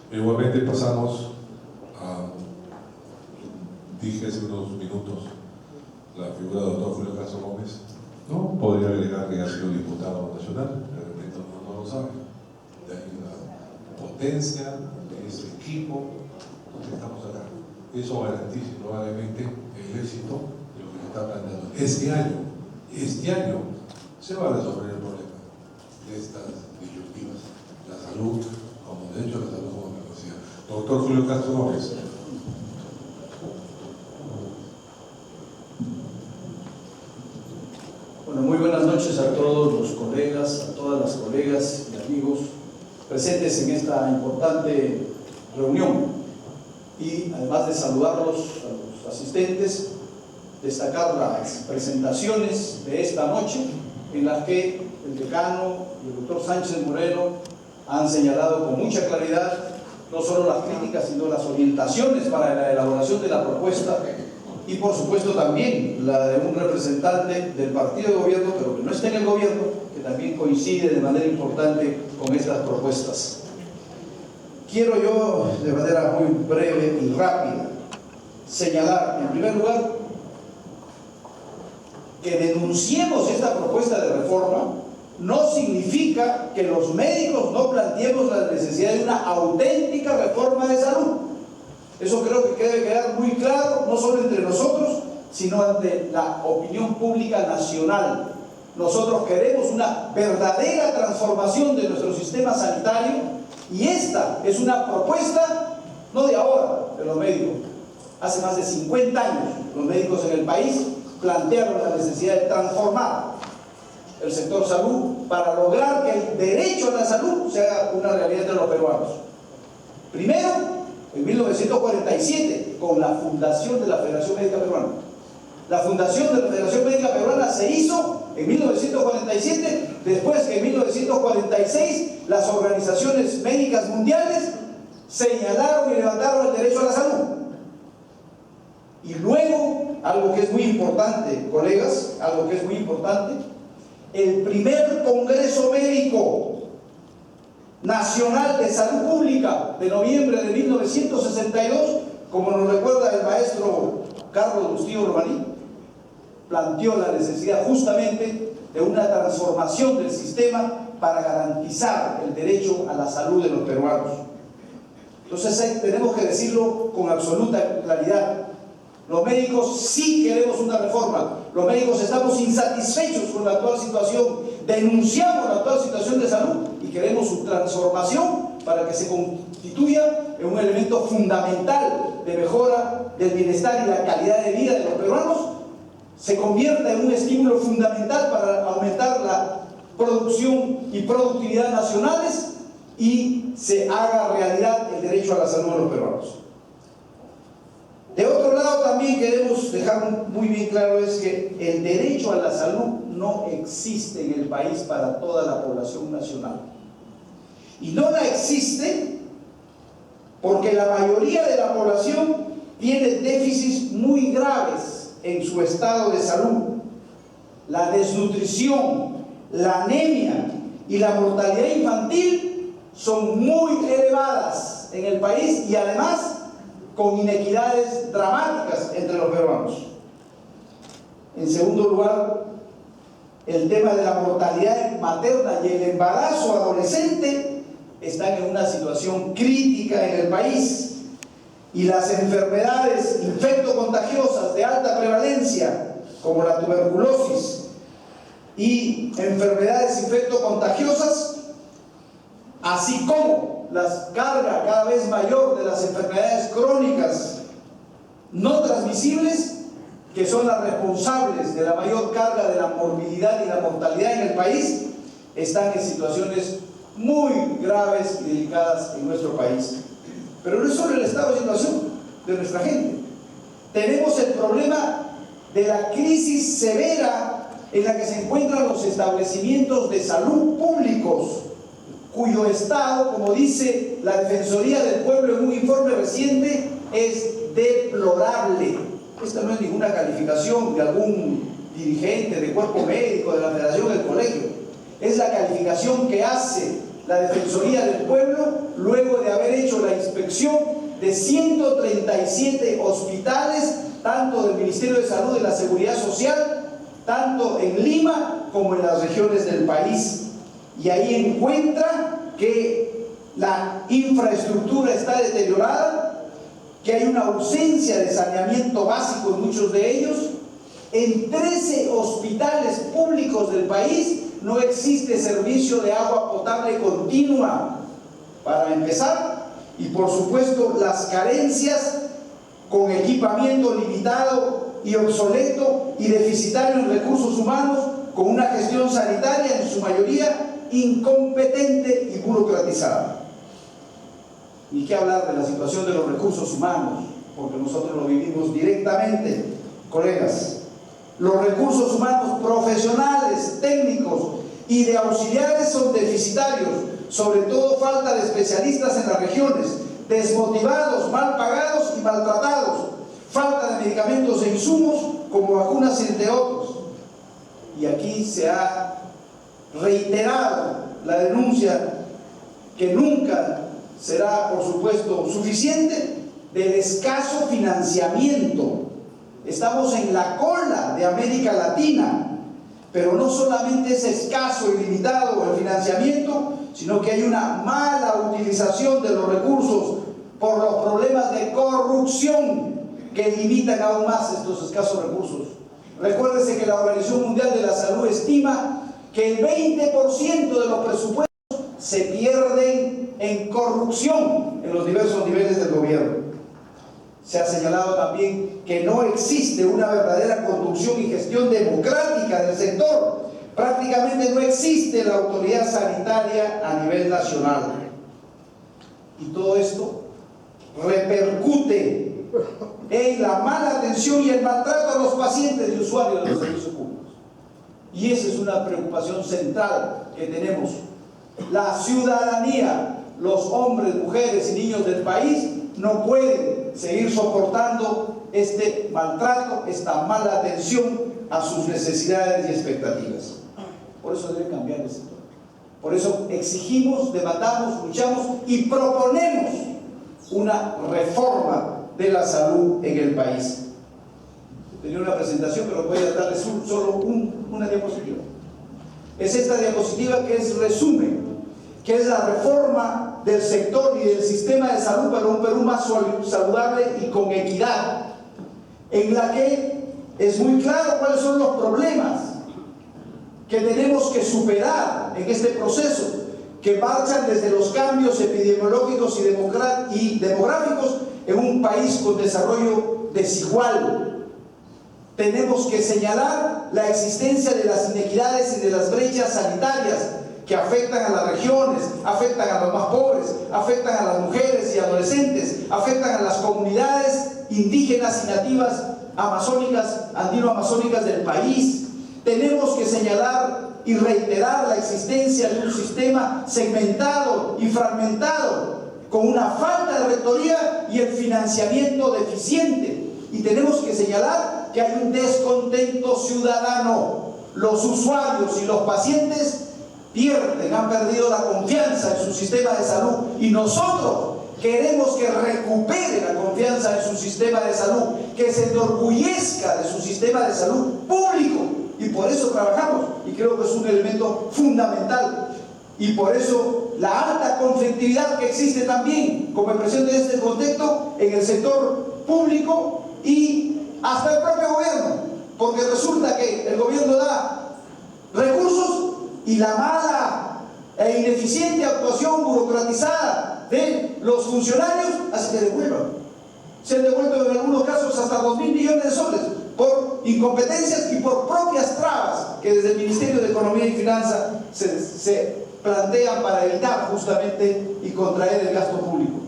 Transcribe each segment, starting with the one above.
Igualmente pasamos a, dije hace unos minutos, la figura del doctor Julio Castro Gómez. No podría agregar que ha sido diputado nacional, realmente no lo sabe. De ahí la potencia de ese equipo que estamos acá. Eso garantiza probablemente el éxito de lo que se está planteando. Este año se va a resolver el problema de estas disyuntivas. La salud como derecho a la salud como mercancía. Doctor Julio Castro Gómez. Bueno, muy buenas noches a todos los colegas, a todas las colegas y amigos presentes en esta importante reunión. Y además de saludarlos a los asistentes, destacar las presentaciones de esta noche en las que el decano y el doctor Sánchez Moreno han señalado con mucha claridad no solo las críticas, sino las orientaciones para la elaboración de la propuesta y por supuesto también la de un representante del partido de gobierno, pero que no está en el gobierno, que también coincide de manera importante con estas propuestas. Quiero yo, de manera muy breve y rápida, señalar, en primer lugar, que denunciemos esta propuesta de reforma no significa que los médicos no planteemos la necesidad de una auténtica reforma de salud. Eso creo que debe quedar muy claro, no solo entre nosotros, sino ante la opinión pública nacional. Nosotros queremos una verdadera transformación de nuestro sistema sanitario y esta es una propuesta no de ahora, de los médicos. Hace más de 50 años los médicos en el país plantearon la necesidad de transformar el sector salud para lograr que el derecho a la salud se haga una realidad de los peruanos. Primero, en 1947, con la fundación de la Federación Médica Peruana. La fundación de la Federación Médica Peruana se hizo en 1947, después que en 1946 las organizaciones médicas mundiales señalaron y levantaron el derecho a la salud. Y luego, algo que es muy importante, colegas, algo que es muy importante, el primer Congreso Médico Nacional de Salud Pública de noviembre de 1962, como nos recuerda el maestro Carlos Bustillo Romaní, planteó la necesidad justamente de una transformación del sistema para garantizar el derecho a la salud de los peruanos. Entonces tenemos que decirlo con absoluta claridad. Los médicos sí queremos una reforma. Los médicos estamos insatisfechos con la actual situación, denunciamos la actual situación de salud y queremos su transformación para que se constituya en un elemento fundamental de mejora del bienestar y la calidad de vida de los peruanos, se convierta en un estímulo fundamental para aumentar la producción y productividad nacionales y se haga realidad el derecho a la salud de los peruanos. De otro lado, también queremos dejar muy bien claro es que el derecho a la salud no existe en el país para toda la población nacional. Y no la existe porque la mayoría de la población tiene déficits muy graves en su estado de salud. La desnutrición, la anemia y la mortalidad infantil son muy elevadas en el país y además con inequidades dramáticas entre los peruanos. En segundo lugar, el tema de la mortalidad materna y el embarazo adolescente están en una situación crítica en el país y las enfermedades infectocontagiosas de alta prevalencia como la tuberculosis y enfermedades infectocontagiosas, así como la carga cada vez mayor de las enfermedades crónicas no transmisibles, que son las responsables de la mayor carga de la morbilidad y la mortalidad en el país, están en situaciones muy graves y delicadas en nuestro país. Pero no es solo el estado de situación de nuestra gente. Tenemos el problema de la crisis severa en la que se encuentran los establecimientos de salud públicos, cuyo estado, como dice la Defensoría del Pueblo en un informe reciente, es deplorable. Esta no es ninguna calificación de algún dirigente de cuerpo médico, de la Federación del Colegio. Es la calificación que hace la Defensoría del Pueblo luego de haber hecho la inspección de 137 hospitales, tanto del Ministerio de Salud y la Seguridad Social, tanto en Lima como en las regiones del país. Y ahí encuentra que la infraestructura está deteriorada, que hay una ausencia de saneamiento básico en muchos de ellos. En 13 hospitales públicos del país no existe servicio de agua potable continua, para empezar, y por supuesto las carencias con equipamiento limitado y obsoleto y deficitario en recursos humanos, con una gestión sanitaria en su mayoría incompetente y burocratizada. Ni qué hablar de la situación de los recursos humanos, porque nosotros lo vivimos directamente, colegas. Los recursos humanos profesionales, técnicos y de auxiliares son deficitarios, sobre todo falta de especialistas en las regiones, desmotivados, mal pagados y maltratados, falta de medicamentos e insumos como vacunas, entre otros. Y aquí se ha reiterado la denuncia, que nunca será, por supuesto, suficiente, del escaso financiamiento. Estamos en la cola de América Latina, pero no solamente es escaso y limitado el financiamiento, sino que hay una mala utilización de los recursos por los problemas de corrupción que limitan aún más estos escasos recursos. Recuérdese que la Organización Mundial de la Salud estima que el 20% de los presupuestos se pierden en corrupción en los diversos niveles del gobierno. Se ha señalado también que no existe una verdadera conducción y gestión democrática del sector. Prácticamente no existe la autoridad sanitaria a nivel nacional. Y todo esto repercute en la mala atención y el maltrato a los pacientes y usuarios de los servicios públicos. Y esa es una preocupación central que tenemos. La ciudadanía, los hombres, mujeres y niños del país no pueden seguir soportando este maltrato, esta mala atención a sus necesidades y expectativas. Por eso debe cambiar el sector. Por eso exigimos, debatamos, luchamos y proponemos una reforma de la salud en el país. Tenía una presentación, pero voy a darles solo una diapositiva. Es esta diapositiva que es resumen, que es la reforma del sector y del sistema de salud para un Perú más saludable y con equidad, en la que es muy claro cuáles son los problemas que tenemos que superar en este proceso, que marchan desde los cambios epidemiológicos y demográficos en un país con desarrollo desigual. Tenemos que señalar la existencia de las inequidades y de las brechas sanitarias que afectan a las regiones, afectan a los más pobres, afectan a las mujeres y adolescentes, afectan a las comunidades indígenas y nativas amazónicas, andino-amazónicas del país. Tenemos que señalar y reiterar la existencia de un sistema segmentado y fragmentado, con una falta de rectoría y el financiamiento deficiente. Y tenemos que señalar que hay un descontento ciudadano. Los usuarios y los pacientes han perdido la confianza en su sistema de salud, y nosotros queremos que recupere la confianza en su sistema de salud, que se enorgullezca de su sistema de salud público, y por eso trabajamos, y creo que es un elemento fundamental. Y por eso la alta conflictividad que existe también como expresión de este contexto en el sector público y hasta el propio gobierno, porque resulta que el gobierno da recursos y la mala e ineficiente actuación burocratizada de los funcionarios hace que devuelvan. Se han devuelto en algunos casos hasta 2.000 millones de soles por incompetencias y por propias trabas que desde el Ministerio de Economía y Finanzas se plantean para evitar justamente y contraer el gasto público.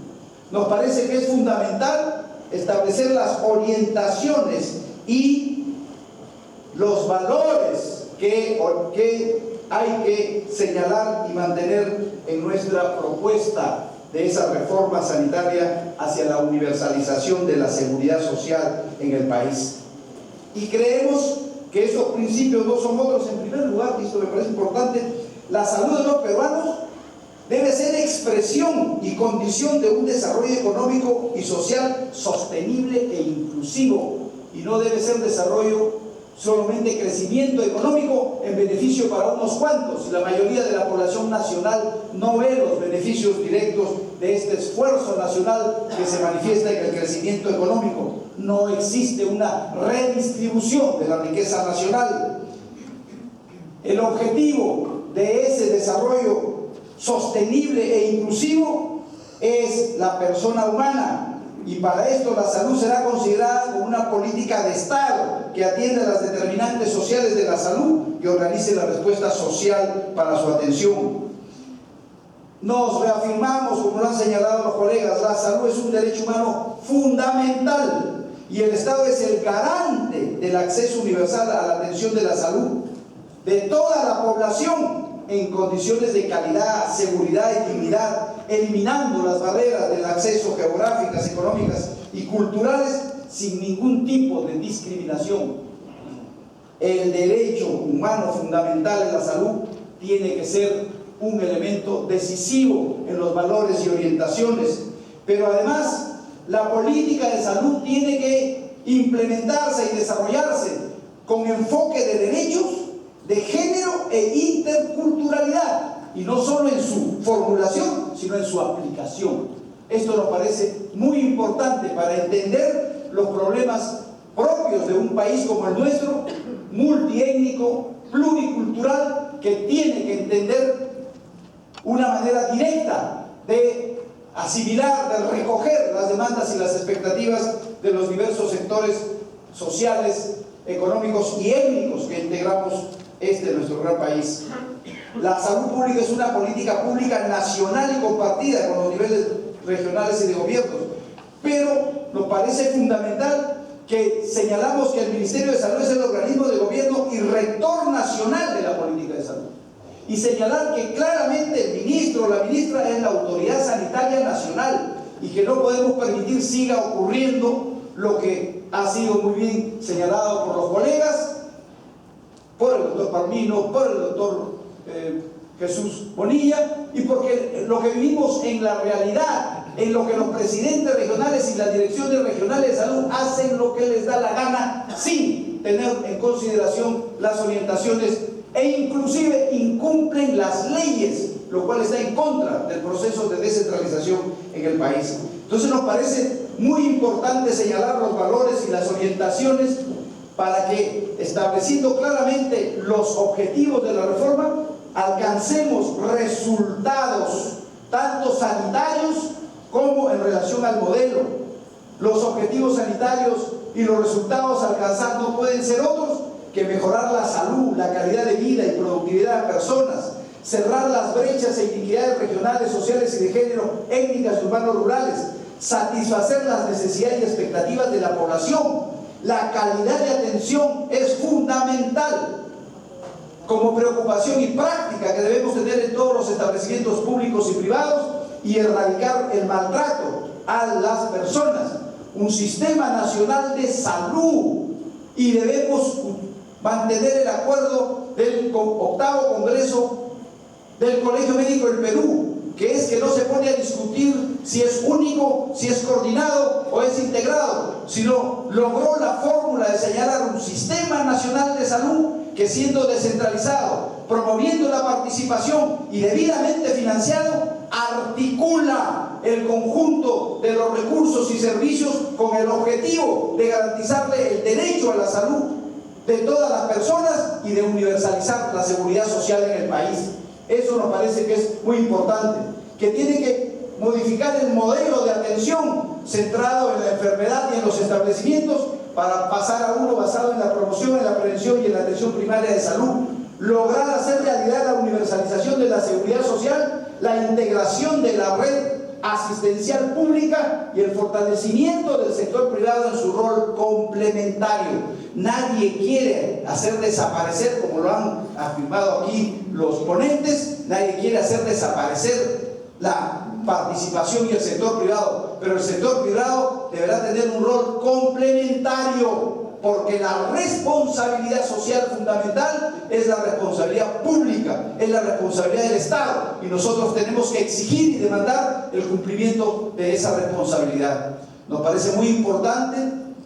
Nos parece que es fundamental establecer las orientaciones y los valores que hay que señalar y mantener en nuestra propuesta de esa reforma sanitaria hacia la universalización de la seguridad social en el país. Y creemos que esos principios no son otros. En primer lugar, y esto me parece importante, la salud de los peruanos debe ser expresión y condición de un desarrollo económico y social sostenible e inclusivo, y no debe ser desarrollo solamente crecimiento económico en beneficio para unos cuantos, y la mayoría de la población nacional no ve los beneficios directos de este esfuerzo nacional que se manifiesta en el crecimiento económico. No existe una redistribución de la riqueza nacional. El objetivo de ese desarrollo sostenible e inclusivo es la persona humana, y para esto la salud será considerada como una política de Estado que atiende a las determinantes sociales de la salud y organice la respuesta social para su atención. Nos reafirmamos, como lo han señalado los colegas, la salud es un derecho humano fundamental y el Estado es el garante del acceso universal a la atención de la salud de toda la población en condiciones de calidad, seguridad y dignidad, eliminando las barreras del acceso geográficas, económicas y culturales sin ningún tipo de discriminación. El derecho humano fundamental en la salud tiene que ser un elemento decisivo en los valores y orientaciones, pero además la política de salud tiene que implementarse y desarrollarse con enfoque de derechos, de género e interculturalidad, y no solo en su formulación, sino en su aplicación. Esto nos parece muy importante para entender los problemas propios de un país como el nuestro, multiétnico, pluricultural, que tiene que entender una manera directa de asimilar, de recoger las demandas y las expectativas de los diversos sectores sociales, económicos y étnicos que integramos nuestro gran país. La salud pública es una política pública nacional y compartida con los niveles regionales y de gobiernos, pero nos parece fundamental que señalamos que el Ministerio de Salud es el organismo de gobierno y rector nacional de la política de salud, y señalar que claramente el ministro o la ministra es la autoridad sanitaria nacional y que no podemos permitir siga ocurriendo lo que ha sido muy bien señalado por los colegas, por el doctor Palmino, por el doctor Jesús Bonilla, y porque lo que vivimos en la realidad, en lo que los presidentes regionales y las direcciones regionales de salud hacen lo que les da la gana sin tener en consideración las orientaciones e inclusive incumplen las leyes, lo cual está en contra del proceso de descentralización en el país. Entonces nos parece muy importante señalar los valores y las orientaciones para que, estableciendo claramente los objetivos de la reforma, alcancemos resultados tanto sanitarios como en relación al modelo. Los objetivos sanitarios y los resultados a alcanzar no pueden ser otros que mejorar la salud, la calidad de vida y productividad de personas, cerrar las brechas e iniquidades regionales, sociales y de género, étnicas y urbanos rurales, satisfacer las necesidades y expectativas de la población. La calidad de atención es fundamental como preocupación y práctica que debemos tener en todos los establecimientos públicos y privados, y erradicar el maltrato a las personas. Un sistema nacional de salud, y debemos mantener el acuerdo del 8º Congreso del Colegio Médico del Perú, que es que no se pone a discutir si es único, si es coordinado o es integrado, sino logró la fórmula de señalar un sistema nacional de salud que, siendo descentralizado, promoviendo la participación y debidamente financiado, articula el conjunto de los recursos y servicios con el objetivo de garantizarle el derecho a la salud de todas las personas y de universalizar la seguridad social en el país. Eso nos parece que es muy importante, que tiene que modificar el modelo de atención centrado en la enfermedad y en los establecimientos para pasar a uno basado en la promoción, en la prevención y en la atención primaria de salud, lograr hacer realidad la universalización de la seguridad social, la integración de la red asistencial pública y el fortalecimiento del sector privado en su rol complementario. Nadie quiere hacer desaparecer, como lo han afirmado aquí los ponentes, nadie quiere hacer desaparecer la participación y el sector privado, pero el sector privado deberá tener un rol complementario porque la responsabilidad social fundamental es la responsabilidad pública, es la responsabilidad del Estado, y nosotros tenemos que exigir y demandar el cumplimiento de esa responsabilidad. Nos parece muy importante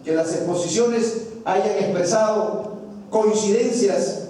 que las exposiciones hayan expresado coincidencias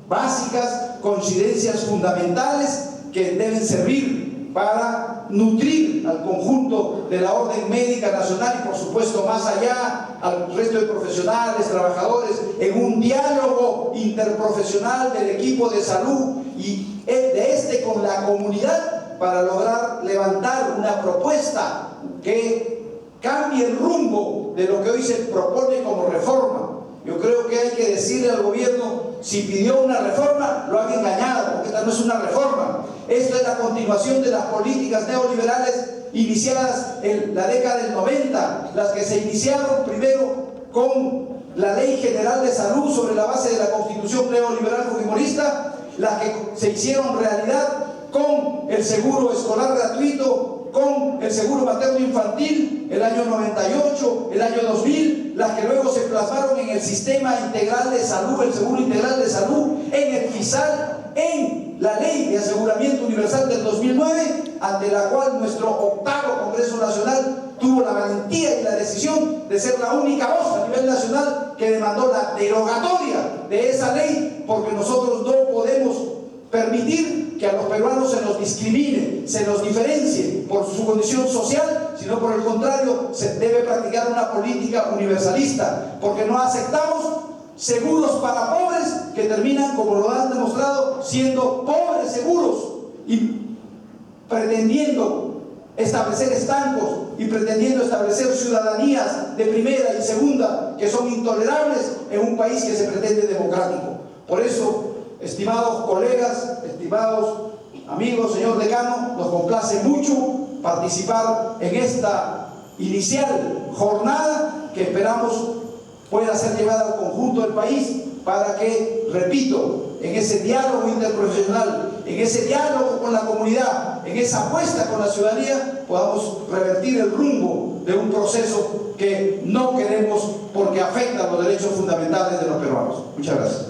básicas, coincidencias fundamentales que deben servir para nutrir al conjunto de la orden médica nacional y por supuesto más allá al resto de profesionales, trabajadores, en un diálogo interprofesional del equipo de salud y de con la comunidad para lograr levantar una propuesta que cambie el rumbo de lo que hoy se propone como reforma. Yo creo que hay que decirle al gobierno, si pidió una reforma, lo han engañado, porque esta no es una reforma. Esto es la continuación de las políticas neoliberales iniciadas en la década del 90, las que se iniciaron primero con la Ley General de Salud sobre la base de la Constitución neoliberal fujimorista, las que se hicieron realidad con el seguro escolar gratuito, con el seguro materno infantil, el año 98, el año 2000, las que luego se plasmaron en el sistema integral de salud, el seguro integral de salud, en el FISAL, en la ley de aseguramiento universal del 2009, ante la cual nuestro octavo Congreso Nacional tuvo la valentía y la decisión de ser la única voz a nivel nacional que demandó la derogatoria de esa ley, porque nosotros no podemos permitir que a los peruanos se nos discrimine, se nos diferencie por su condición social, sino por el contrario, se debe practicar una política universalista, porque no aceptamos seguros para pobres que terminan, como lo han demostrado, siendo pobres seguros y pretendiendo establecer estancos y pretendiendo establecer ciudadanías de primera y segunda que son intolerables en un país que se pretende democrático. Por eso, estimados colegas, estimados amigos, señor decano, nos complace mucho participar en esta inicial jornada que esperamos pueda ser llevada al conjunto del país para que, repito, en ese diálogo interprofesional, en ese diálogo con la comunidad, en esa apuesta con la ciudadanía, podamos revertir el rumbo de un proceso que no queremos porque afecta los derechos fundamentales de los peruanos. Muchas gracias.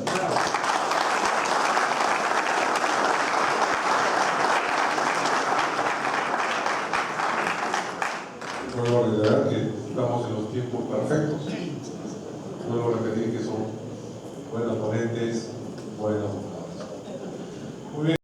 Vuelvo a reiterar que estamos en los tiempos perfectos. Vuelvo a repetir que son buenos ponentes, buenos